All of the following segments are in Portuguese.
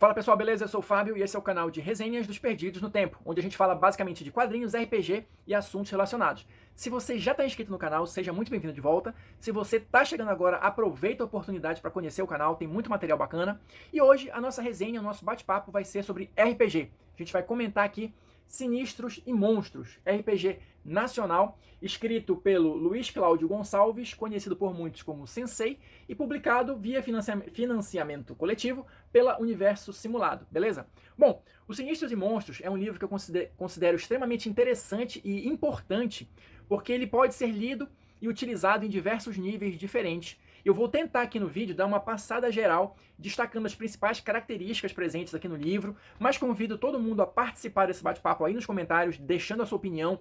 Fala pessoal, beleza? Eu sou o Fábio e esse é o canal de Resenhas dos Perdidos no Tempo, onde a gente fala basicamente de quadrinhos, RPG e assuntos relacionados. Se você já está inscrito no canal, seja muito bem-vindo de volta. Se você está chegando agora, aproveita a oportunidade para conhecer o canal, tem muito material bacana. E hoje a nossa resenha, o nosso bate-papo vai ser sobre RPG. A gente vai comentar aqui Sinistros e Monstros, RPG nacional, escrito pelo Luiz Cláudio Gonçalves, conhecido por muitos como Sensei, e publicado via financiamento coletivo pela Universo Simulado, beleza? Bom, o Sinistros e Monstros é um livro que eu considero extremamente interessante e importante, porque ele pode ser lido e utilizado em diversos níveis diferentes. Eu vou tentar aqui no vídeo dar uma passada geral, destacando as principais características presentes aqui no livro, mas convido todo mundo a participar desse bate-papo aí nos comentários, deixando a sua opinião,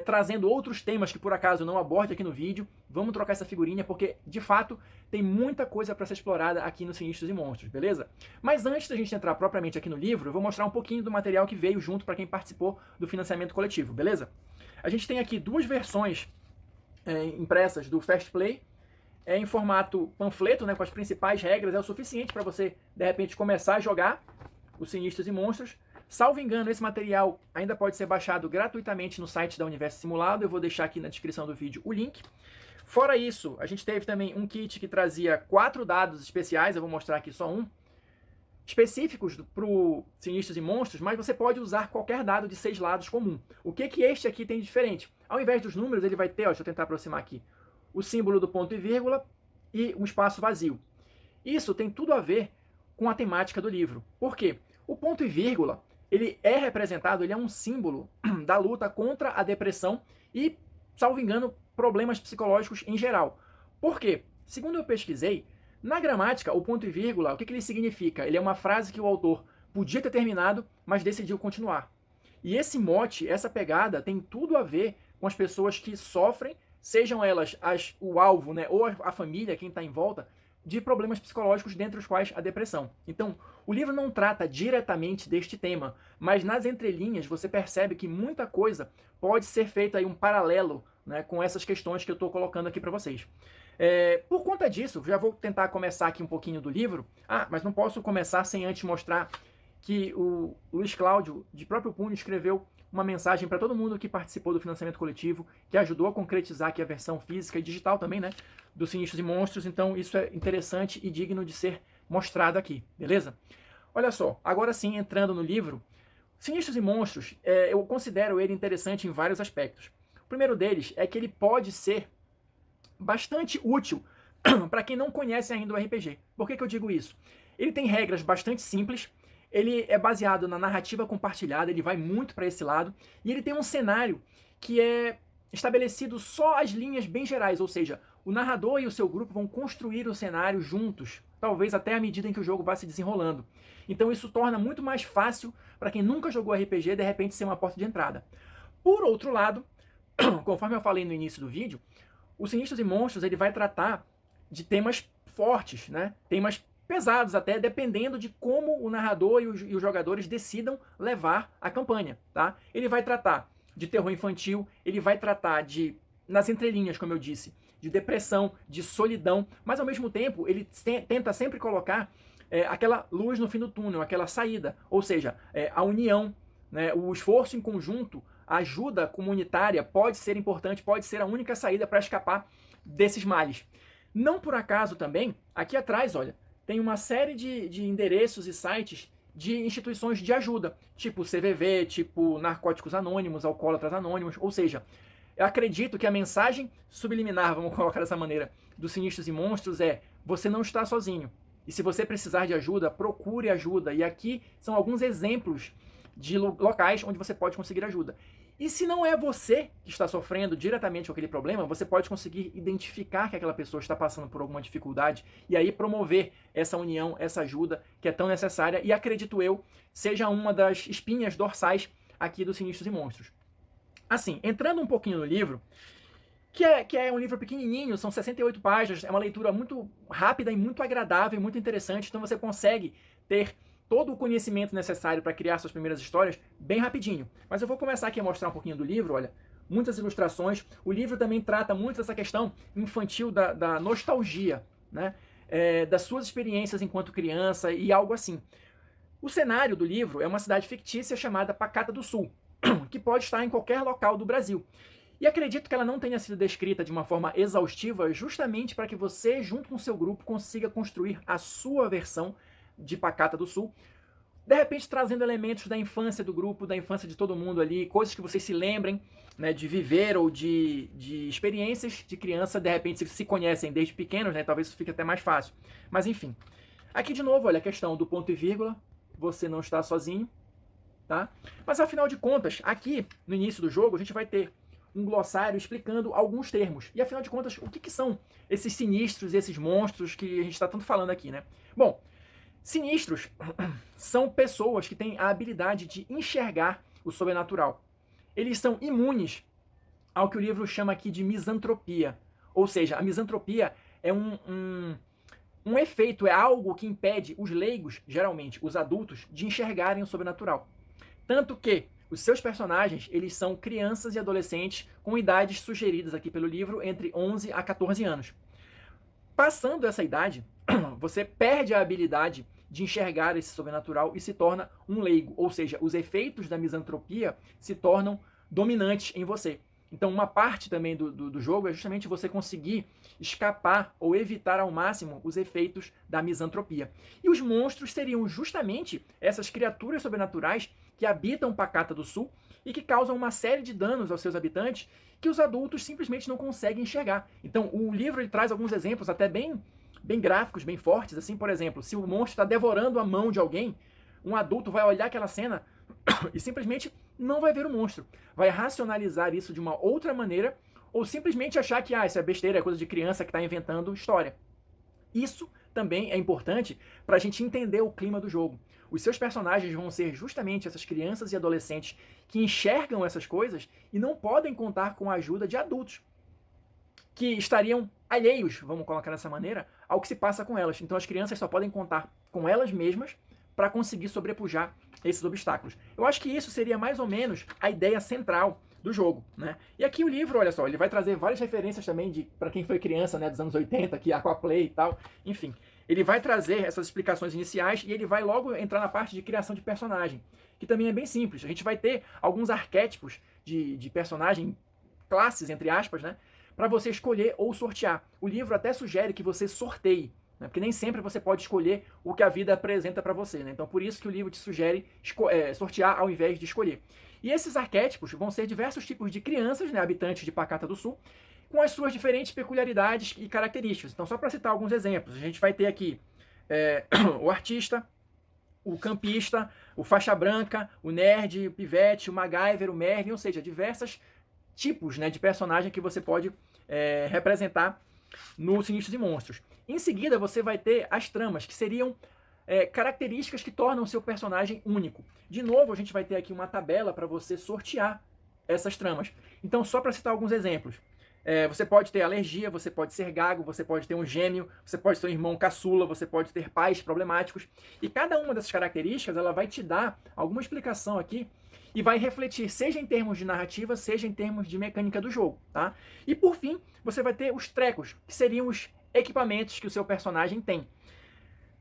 trazendo outros temas que por acaso eu não aborde aqui no vídeo. Vamos trocar essa figurinha porque, de fato, tem muita coisa para ser explorada aqui no Sinistros e Monstros, beleza? Mas antes da gente entrar propriamente aqui no livro, eu vou mostrar um pouquinho do material que veio junto para quem participou do financiamento coletivo, beleza? A gente tem aqui duas versões impressas do Fast Play, em formato panfleto, né, com as principais regras, é o suficiente para você, de repente, começar a jogar os Sinistros e Monstros. Salvo engano, esse material ainda pode ser baixado gratuitamente no site da Universo Simulado, eu vou deixar aqui na descrição do vídeo o link. Fora isso, a gente teve também um kit que trazia 4 dados especiais, eu vou mostrar aqui só um, específicos para o Sinistros e Monstros, mas você pode usar qualquer dado de 6 lados comum. O que este aqui tem de diferente? Ao invés dos números, ele vai ter, ó, deixa eu tentar aproximar aqui, o símbolo do ponto e vírgula e um espaço vazio. Isso tem tudo a ver com a temática do livro. Por quê? O ponto e vírgula, ele é representado, ele é um símbolo da luta contra a depressão e, salvo engano, problemas psicológicos em geral. Por quê? Segundo eu pesquisei, na gramática, o ponto e vírgula, o que ele significa? Ele é uma frase que o autor podia ter terminado, mas decidiu continuar. E esse mote, essa pegada, tem tudo a ver com as pessoas que sofrem, sejam elas o alvo, né, ou a família, quem está em volta, de problemas psicológicos, dentre os quais a depressão. Então, o livro não trata diretamente deste tema, mas nas entrelinhas você percebe que muita coisa pode ser feita aí um paralelo, né, com essas questões que eu estou colocando aqui para vocês. Por conta disso, já vou tentar começar aqui um pouquinho do livro. Mas não posso começar sem antes mostrar que o Luiz Cláudio, de próprio punho, escreveu uma mensagem para todo mundo que participou do financiamento coletivo, que ajudou a concretizar aqui a versão física e digital também, né, dos Sinistros e Monstros. Então isso é interessante e digno de ser mostrado aqui, beleza? Olha só, agora sim, entrando no livro, Sinistros e Monstros, eu considero ele interessante em vários aspectos. O primeiro deles é que ele pode ser bastante útil para quem não conhece ainda o RPG. Por que eu digo isso? Ele tem regras bastante simples, ele é baseado na narrativa compartilhada, ele vai muito para esse lado, e ele tem um cenário que é estabelecido só as linhas bem gerais, ou seja, o narrador e o seu grupo vão construir o cenário juntos, talvez até à medida em que o jogo vai se desenrolando. Então isso torna muito mais fácil para quem nunca jogou RPG, de repente, ser uma porta de entrada. Por outro lado, conforme eu falei no início do vídeo, o Sinistros e Monstros ele vai tratar de temas fortes, né? Temas pesados até, dependendo de como o narrador e os jogadores decidam levar a campanha, tá? Ele vai tratar de terror infantil, ele vai tratar de, nas entrelinhas, como eu disse, de depressão, de solidão, mas ao mesmo tempo ele tenta sempre colocar aquela luz no fim do túnel, aquela saída, ou seja, a união, né? O esforço em conjunto, a ajuda comunitária pode ser importante, pode ser a única saída para escapar desses males. Não por acaso também, aqui atrás, olha, tem uma série de endereços e sites de instituições de ajuda, tipo CVV, tipo Narcóticos Anônimos, Alcoólatras Anônimos, ou seja, eu acredito que a mensagem subliminar, vamos colocar dessa maneira, dos Sinistros e Monstros é: você não está sozinho. E se você precisar de ajuda, procure ajuda. E aqui são alguns exemplos de locais onde você pode conseguir ajuda. E se não é você que está sofrendo diretamente com aquele problema, você pode conseguir identificar que aquela pessoa está passando por alguma dificuldade e aí promover essa união, essa ajuda que é tão necessária e, acredito eu, seja uma das espinhas dorsais aqui dos Sinistros e Monstros. Assim, entrando um pouquinho no livro, que é um livro pequenininho, são 68 páginas, é uma leitura muito rápida e muito agradável e muito interessante, então você consegue ter todo o conhecimento necessário para criar suas primeiras histórias bem rapidinho. Mas eu vou começar aqui a mostrar um pouquinho do livro, olha, muitas ilustrações. O livro também trata muito dessa questão infantil da nostalgia, né? Das suas experiências enquanto criança e algo assim. O cenário do livro é uma cidade fictícia chamada Pacata do Sul, que pode estar em qualquer local do Brasil. E acredito que ela não tenha sido descrita de uma forma exaustiva, justamente para que você, junto com o seu grupo, consiga construir a sua versão de Pacata do Sul, de repente trazendo elementos da infância do grupo, da infância de todo mundo ali, coisas que vocês se lembrem, né, de viver ou de experiências de criança, de repente se conhecem desde pequenos, né, talvez isso fique até mais fácil. Mas enfim, aqui de novo, olha a questão do ponto e vírgula, você não está sozinho, tá? Mas afinal de contas, aqui no início do jogo a gente vai ter um glossário explicando alguns termos. E afinal de contas, o que são esses sinistros e esses monstros que a gente está tanto falando aqui, né? Bom, sinistros são pessoas que têm a habilidade de enxergar o sobrenatural. Eles são imunes ao que o livro chama aqui de misantropia. Ou seja, a misantropia é um efeito, é algo que impede os leigos, geralmente os adultos, de enxergarem o sobrenatural. Tanto que os seus personagens, eles são crianças e adolescentes com idades sugeridas aqui pelo livro entre 11 a 14 anos. Passando essa idade, você perde a habilidade de enxergar esse sobrenatural e se torna um leigo, ou seja, os efeitos da misantropia se tornam dominantes em você. Então uma parte também do jogo é justamente você conseguir escapar ou evitar ao máximo os efeitos da misantropia. E os monstros seriam justamente essas criaturas sobrenaturais que habitam Pacata do Sul e que causam uma série de danos aos seus habitantes que os adultos simplesmente não conseguem enxergar. Então o livro ele traz alguns exemplos até bem gráficos, bem fortes, assim, por exemplo, se o monstro está devorando a mão de alguém, um adulto vai olhar aquela cena e simplesmente não vai ver o monstro. Vai racionalizar isso de uma outra maneira ou simplesmente achar que isso é besteira, é coisa de criança que está inventando história. Isso também é importante para a gente entender o clima do jogo. Os seus personagens vão ser justamente essas crianças e adolescentes que enxergam essas coisas e não podem contar com a ajuda de adultos que estariam alheios, vamos colocar dessa maneira, ao que se passa com elas. Então as crianças só podem contar com elas mesmas para conseguir sobrepujar esses obstáculos. Eu acho que isso seria mais ou menos a ideia central do jogo, né? E aqui o livro, olha só, ele vai trazer várias referências também para quem foi criança, né, dos anos 80, aqui Aquaplay e tal, enfim. Ele vai trazer essas explicações iniciais e ele vai logo entrar na parte de criação de personagem, que também é bem simples. A gente vai ter alguns arquétipos de personagem, classes, entre aspas, né, para você escolher ou sortear. O livro até sugere que você sorteie, né, porque nem sempre você pode escolher o que a vida apresenta para você, né? Então por isso que o livro te sugere sortear ao invés de escolher. E esses arquétipos vão ser diversos tipos de crianças, né, habitantes de Pacata do Sul, com as suas diferentes peculiaridades e características. Então só para citar alguns exemplos, a gente vai ter aqui o artista, o campista, o faixa branca, o nerd, o pivete, o MacGyver, o Merlin, ou seja, diversos tipos, né, de personagem que você pode representar no Sinistros e Monstros. Em seguida, você vai ter as tramas, que seriam características que tornam o seu personagem único. De novo, a gente vai ter aqui uma tabela para você sortear essas tramas. Então, só para citar alguns exemplos. Você pode ter alergia, você pode ser gago, você pode ter um gêmeo, você pode ter um irmão caçula, você pode ter pais problemáticos. E cada uma dessas características, ela vai te dar alguma explicação aqui e vai refletir, seja em termos de narrativa, seja em termos de mecânica do jogo, tá? E por fim, você vai ter os trecos, que seriam os equipamentos que o seu personagem tem.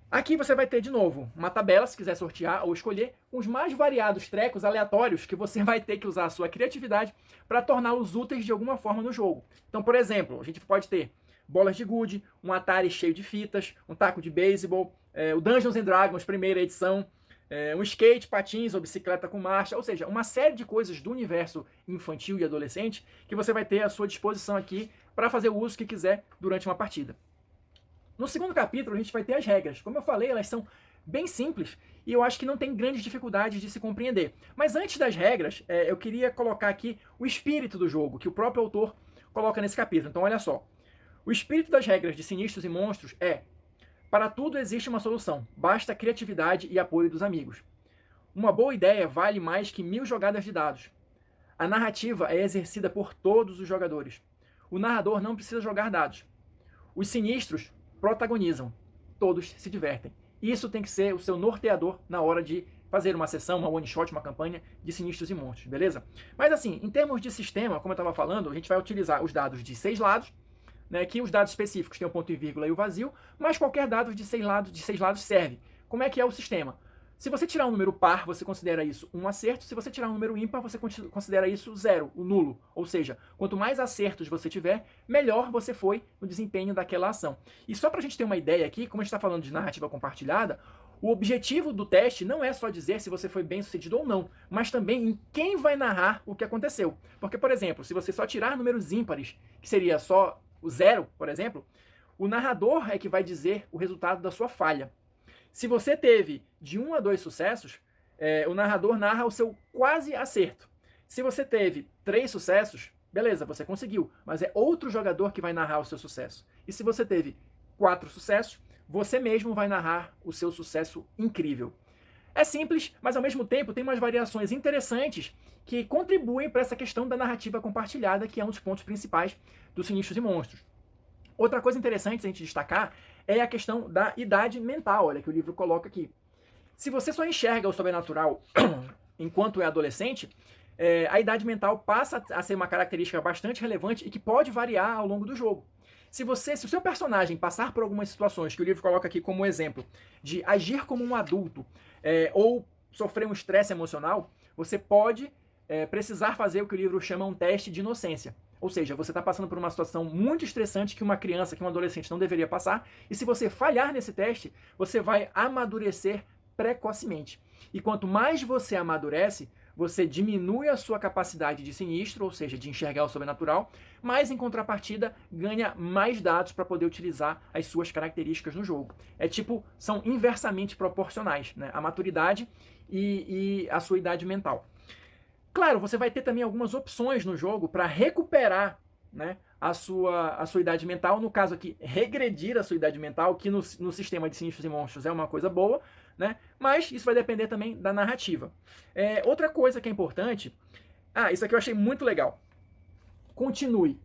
Aqui você vai ter, de novo, uma tabela, se quiser sortear ou escolher, os mais variados trecos aleatórios que você vai ter que usar a sua criatividade para torná-los úteis de alguma forma no jogo. Então, por exemplo, a gente pode ter bolas de gude, um Atari cheio de fitas, um taco de beisebol, o Dungeons and Dragons, primeira edição, um skate, patins ou bicicleta com marcha, ou seja, uma série de coisas do universo infantil e adolescente que você vai ter à sua disposição aqui para fazer o uso que quiser durante uma partida. No segundo capítulo, a gente vai ter as regras. Como eu falei, elas são bem simples e eu acho que não tem grandes dificuldades de se compreender. Mas antes das regras, eu queria colocar aqui o espírito do jogo, que o próprio autor coloca nesse capítulo. Então, olha só. O espírito das regras de Sinistros e Monstros é: para tudo existe uma solução, basta criatividade e apoio dos amigos. Uma boa ideia vale mais que 1000 jogadas de dados. A narrativa é exercida por todos os jogadores. O narrador não precisa jogar dados. Os sinistros protagonizam, todos se divertem. Isso tem que ser o seu norteador na hora de fazer uma sessão, uma one shot, uma campanha de Sinistros e Monstros, beleza? Mas assim, em termos de sistema, como eu estava falando, a gente vai utilizar os dados de 6 lados, né, que os dados específicos têm o ponto e vírgula e o vazio, mas qualquer dado de 6 lados serve. Como é que é o sistema? Se você tirar um número par, você considera isso um acerto. Se você tirar um número ímpar, você considera isso zero, o nulo. Ou seja, quanto mais acertos você tiver, melhor você foi no desempenho daquela ação. E só para a gente ter uma ideia aqui, como a gente está falando de narrativa compartilhada, o objetivo do teste não é só dizer se você foi bem sucedido ou não, mas também em quem vai narrar o que aconteceu. Porque, por exemplo, se você só tirar números ímpares, que seria só o zero, por exemplo, o narrador é que vai dizer o resultado da sua falha. Se você teve de 1 a 2 sucessos, o narrador narra o seu quase acerto. Se você teve 3 sucessos, beleza, você conseguiu, mas é outro jogador que vai narrar o seu sucesso. E se você teve 4 sucessos, você mesmo vai narrar o seu sucesso incrível. É simples, mas ao mesmo tempo tem umas variações interessantes que contribuem para essa questão da narrativa compartilhada, que é um dos pontos principais dos Sinistros e Monstros. Outra coisa interessante a gente destacar é a questão da idade mental, olha, que o livro coloca aqui. Se você só enxerga o sobrenatural enquanto é adolescente, a idade mental passa a ser uma característica bastante relevante e que pode variar ao longo do jogo. Se o seu personagem passar por algumas situações que o livro coloca aqui como exemplo, de agir como um adulto ou sofrer um estresse emocional, você pode precisar fazer o que o livro chama um teste de inocência. Ou seja, você está passando por uma situação muito estressante que uma criança, que um adolescente não deveria passar, e se você falhar nesse teste, você vai amadurecer precocemente. E quanto mais você amadurece, você diminui a sua capacidade de sinistro, ou seja, de enxergar o sobrenatural, mas em contrapartida ganha mais dados para poder utilizar as suas características no jogo. São inversamente proporcionais, né? A maturidade e a sua idade mental. Claro, você vai ter também algumas opções no jogo para recuperar, né, a sua idade mental. No caso aqui, regredir a sua idade mental, que no sistema de Sinistros e Monstros é uma coisa boa, né? Mas isso vai depender também da narrativa. Outra coisa que é importante... isso aqui eu achei muito legal. Continue.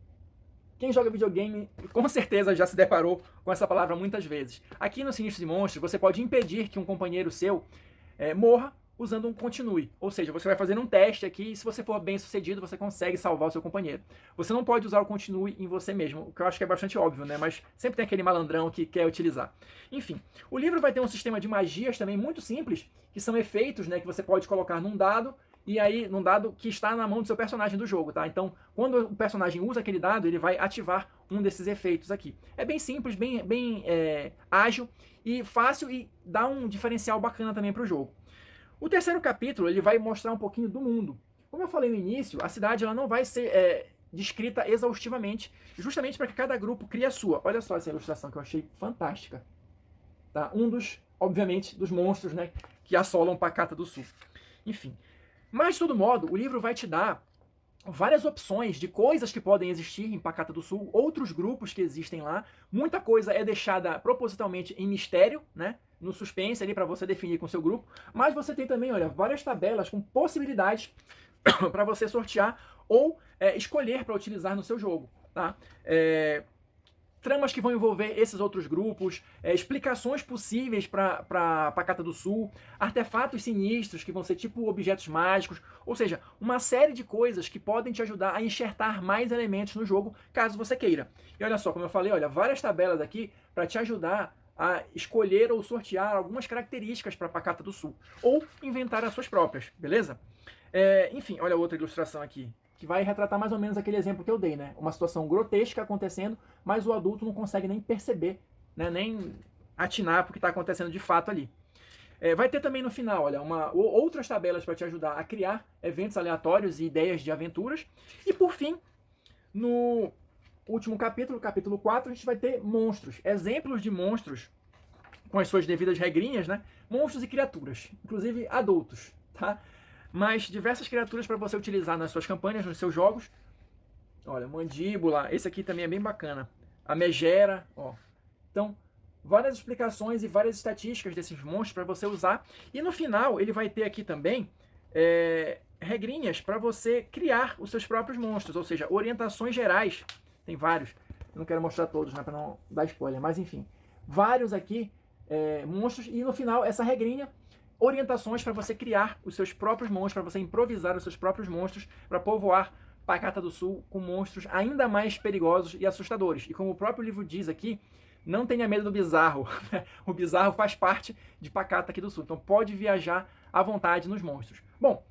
Quem joga videogame com certeza já se deparou com essa palavra muitas vezes. Aqui no Sinistros e Monstros, você pode impedir que um companheiro seu morra usando um continue. Ou seja, você vai fazer um teste aqui e se você for bem sucedido, você consegue salvar o seu companheiro. Você não pode usar o continue em você mesmo, o que eu acho que é bastante óbvio, né? Mas sempre tem aquele malandrão que quer utilizar. Enfim, o livro vai ter um sistema de magias também muito simples, que são efeitos, né, que você pode colocar num dado, e aí num dado que está na mão do seu personagem do jogo, tá? Então, quando o personagem usa aquele dado, ele vai ativar um desses efeitos aqui. É bem simples, bem ágil e fácil e dá um diferencial bacana também para o jogo. O terceiro capítulo ele vai mostrar um pouquinho do mundo. Como eu falei no início, a cidade ela não vai ser descrita exaustivamente, justamente para que cada grupo crie a sua. Olha só essa ilustração que eu achei fantástica. Tá? Obviamente, dos monstros, né, que assolam Pacato do Sul. Enfim. Mas, de todo modo, o livro vai te dar várias opções de coisas que podem existir em Pacato do Sul, outros grupos que existem lá. Muita coisa é deixada propositalmente em mistério, né? No suspense ali para você definir com o seu grupo. Mas você tem também, olha, várias tabelas com possibilidades para você sortear ou escolher para utilizar no seu jogo, tá? Tramas que vão envolver esses outros grupos, explicações possíveis para Pacato do Sul, artefatos sinistros que vão ser tipo objetos mágicos, ou seja, uma série de coisas que podem te ajudar a enxertar mais elementos no jogo, caso você queira. E olha só, como eu falei, olha, várias tabelas aqui para te ajudar a escolher ou sortear algumas características para Pacato do Sul, ou inventar as suas próprias, beleza? Enfim, olha outra ilustração aqui, que vai retratar mais ou menos aquele exemplo que eu dei, né? Uma situação grotesca acontecendo, mas o adulto não consegue nem perceber, né? Nem atinar porque está acontecendo de fato ali. Vai ter também no final, olha, outras tabelas para te ajudar a criar eventos aleatórios e ideias de aventuras. E por fim, no último capítulo, capítulo 4, a gente vai ter monstros, exemplos de monstros com as suas devidas regrinhas, né? Monstros e criaturas, inclusive adultos, tá? Mas diversas criaturas para você utilizar nas suas campanhas, nos seus jogos. Olha, mandíbula, esse aqui também é bem bacana. A megera, ó. Então, várias explicações e várias estatísticas desses monstros para você usar. E no final, ele vai ter aqui também regrinhas para você criar os seus próprios monstros, ou seja, orientações gerais. Tem vários, eu não quero mostrar todos, né, para não dar spoiler, mas enfim. Vários aqui, monstros, e no final, essa regrinha, orientações para você criar os seus próprios monstros, para você improvisar os seus próprios monstros, para povoar Pacato do Sul com monstros ainda mais perigosos e assustadores. E como o próprio livro diz aqui, não tenha medo do bizarro. O bizarro faz parte de Pacato aqui do Sul, então pode viajar à vontade nos monstros. Bom,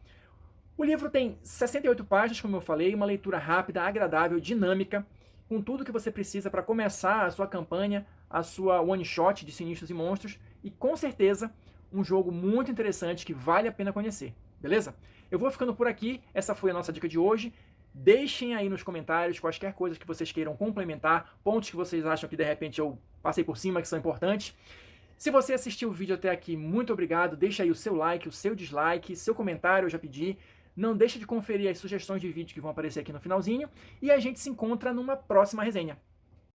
o livro tem 68 páginas, como eu falei, uma leitura rápida, agradável, dinâmica, com tudo que você precisa para começar a sua campanha, a sua one-shot de Sinistros e Monstros, e com certeza um jogo muito interessante que vale a pena conhecer, beleza? Eu vou ficando por aqui, essa foi a nossa dica de hoje. Deixem aí nos comentários quaisquer coisas que vocês queiram complementar, pontos que vocês acham que de repente eu passei por cima que são importantes. Se você assistiu o vídeo até aqui, muito obrigado. Deixa aí o seu like, o seu dislike, seu comentário, eu já pedi. Não deixe de conferir as sugestões de vídeo que vão aparecer aqui no finalzinho. E a gente se encontra numa próxima resenha.